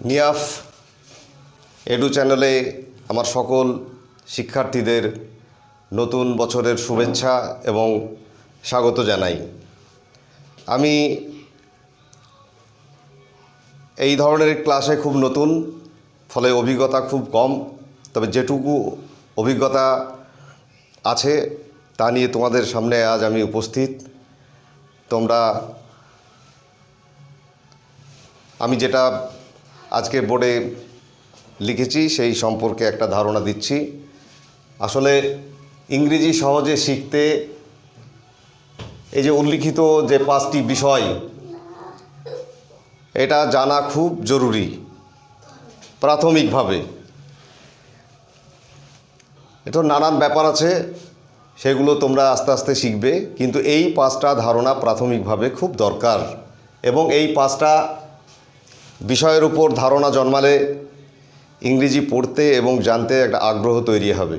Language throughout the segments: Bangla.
নিয়াফ এডু চ্যানেলে আমার সকল শিক্ষার্থীদের নতুন বছরের শুভেচ্ছা এবং স্বাগত জানাই। আমি এই ধরনের ক্লাসে খুব নতুন, ফলে অভিজ্ঞতা খুব কম, তবে যেটুকু অভিজ্ঞতা আছে তা নিয়ে তোমাদের সামনে আজ আমি উপস্থিত। আমি যেটা আজকে বোর্ডে লিখেছি সেই সম্পর্কে একটা ধারণা দিচ্ছি। আসলে ইংরেজি সহজে শিখতে এই যে উল্লিখিত যে 5টি বিষয়, এটা জানা খুব জরুরি প্রাথমিকভাবে। এটা নানান ব্যাপার আছে, সেগুলো তোমরা আস্তে আস্তে শিখবে, কিন্তু এই 5টা ধারণা প্রাথমিকভাবে খুব দরকার। এবং এই 5টা বিষয়ের উপর ধারণা জন্মালে ইংরেজি পড়তে এবং জানতে একটা আগ্রহ তৈরি হবে।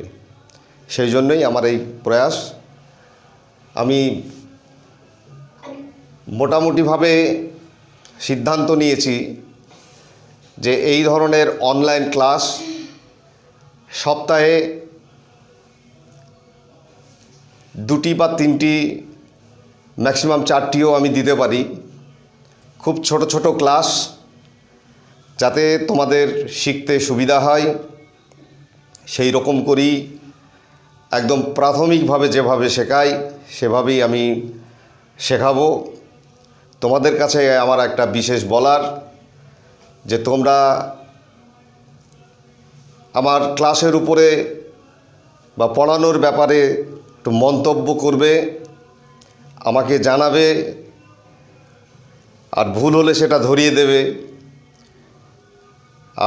সেই জন্যই আমার এই প্রয়াস। আমি মোটামুটিভাবে সিদ্ধান্ত নিয়েছি যে এই ধরনের অনলাইন ক্লাস সপ্তাহে 2টি বা 3টি, ম্যাক্সিমাম 4টিও আমি দিতে পারি। খুব ছোট ছোট ক্লাস, যাতে তোমাদের শিখতে সুবিধা হয় সেই রকম করি। একদম প্রাথমিকভাবে যেভাবে শেখাই সেভাবেই আমি শেখাবো। তোমাদের কাছে আমার একটা বিশেষ বলার, যে তোমরা আমার ক্লাসের উপরে বা পড়ানোর ব্যাপারে একটু মন্তব্য করবে, আমাকে জানাবে, আর ভুল হলে সেটা ধরিয়ে দেবে।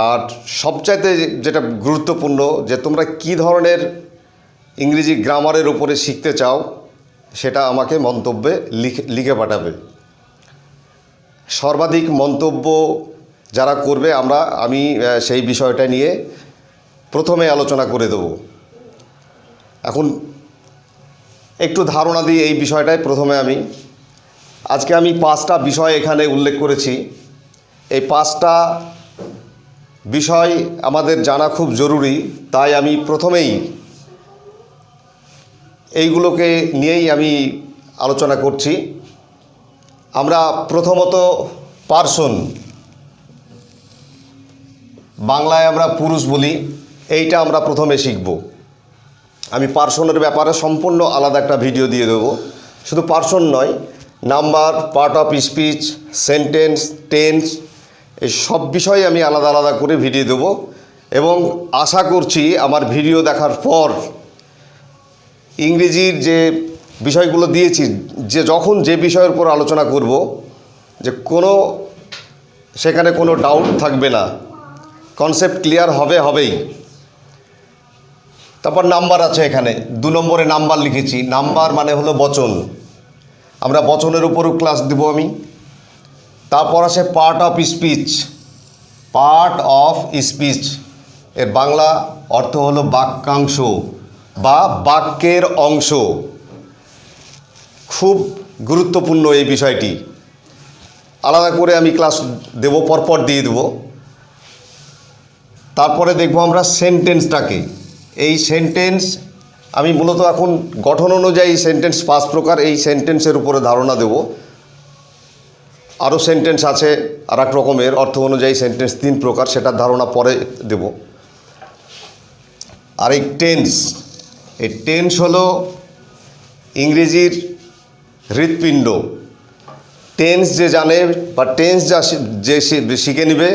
আর সবচাইতে যেটা গুরুত্বপূর্ণ, যে তোমরা কী ধরনের ইংরেজি গ্রামারের উপরে শিখতে চাও সেটা আমাকে মন্তব্যে লিখে পাঠাবে। সর্বাধিক মন্তব্য যারা করবে আমি সেই বিষয়টা নিয়ে প্রথমে আলোচনা করে দেব। এখন একটু ধারণা দিই এই বিষয়টায়। প্রথমে আজকে আমি 5টা বিষয় এখানে উল্লেখ করেছি। এই 5টা বিষয় আমাদের জানা খুব জরুরি, তাই আমি প্রথমেই এইগুলোকে নিয়েই আমি আলোচনা করছি। আমরা প্রথমত পার্সন, বাংলায় আমরা পুরুষ বলি, এইটা আমরা প্রথমে শিখব। আমি পার্সনের ব্যাপারে সম্পূর্ণ আলাদা একটা ভিডিও দিয়ে দেবো। শুধু পার্সন নয়, number, part of speech, sentence, tense, এই সব বিষয়ে আমি আলাদা আলাদা করে ভিডিও দেবো। এবং আশা করছি আমার ভিডিও দেখার পর ইংরেজির যে বিষয়গুলো দিয়েছি, যখন যে বিষয়ের উপর আলোচনা করব, যে সেখানে কোনো ডাউট থাকবে না, কনসেপ্ট ক্লিয়ার হবেই। তারপর নাম্বার আছে, এখানে 2 নম্বরে নাম্বার লিখেছি। নাম্বার মানে হলো বচন, আমরা বচনের উপরও ক্লাস দেব আমি। তারপর আছে part of speech. Part of speech এর বাংলা অর্থ হলো বাক্যাংশ বা বাক্যের অংশ। খুব গুরুত্বপূর্ণ এই বিষয়টি, আলাদা করে আমি ক্লাস দেব, পরপর দিয়ে দেব। তারপরে দেখব আমরা সেন্টেন্সটাকে। এই সেন্টেন্স আমি মূলত এখন গঠন অনুযায়ী সেন্টেন্স 5 প্রকার, এই সেন্টেন্সের উপরে ধারণা দেব। আরও সেন্টেন্স আছে আর এক রকমের, অর্থ অনুযায়ী সেন্টেন্স 3 প্রকার, সেটার ধারণা পরে দেব। আর এই টেন্স হলো ইংরেজির হৃৎপিণ্ড। টেন্স যে জানে বা টেন্স যে শিখে নেবে,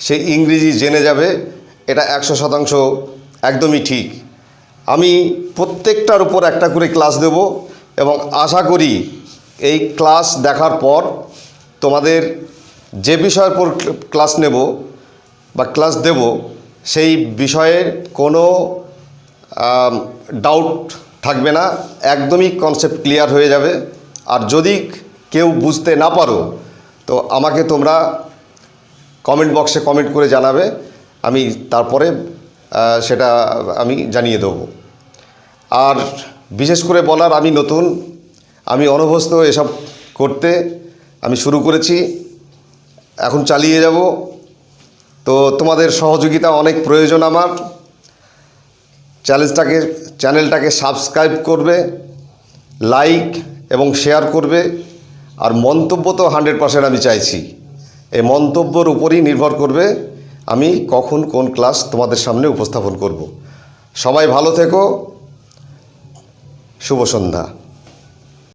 সে ইংরেজি জেনে যাবে, এটা 100% একদমই ঠিক। আমি প্রত্যেকটার উপর একটা করে ক্লাস দেব এবং আশা করি এই ক্লাস দেখার পর তোমাদের যে বিষয়ের উপর ক্লাস নেব বা ক্লাস দেব, সেই বিষয়ে কোনো ডাউট থাকবে না, একদমই কনসেপ্ট ক্লিয়ার হয়ে যাবে। আর যদি কেউ বুঝতে না পারো, তো আমাকে তোমরা কমেন্ট বক্সে কমেন্ট করে জানাবে, আমি তারপরে সেটা আমি জানিয়ে দেবো। আর বিশেষ করে বলার, আমি নতুন, আমি অনভ্যস্ত এসব করতে। আমি শুরু করেছি, এখন চালিয়ে যাব। তো তোমাদের সহযোগিতা অনেক প্রয়োজন আমার। চ্যানেলটাকে সাবস্ক্রাইব করবে, লাইক এবং শেয়ার করবে। আর মন্তব্য তো 100% আমি চাইছি। এই মন্তব্যর উপরই নির্ভর করবে আমি কখন কোন ক্লাস তোমাদের সামনে উপস্থাপন করব। সবাই ভালো থেকো। শুভ সন্ধ্যা।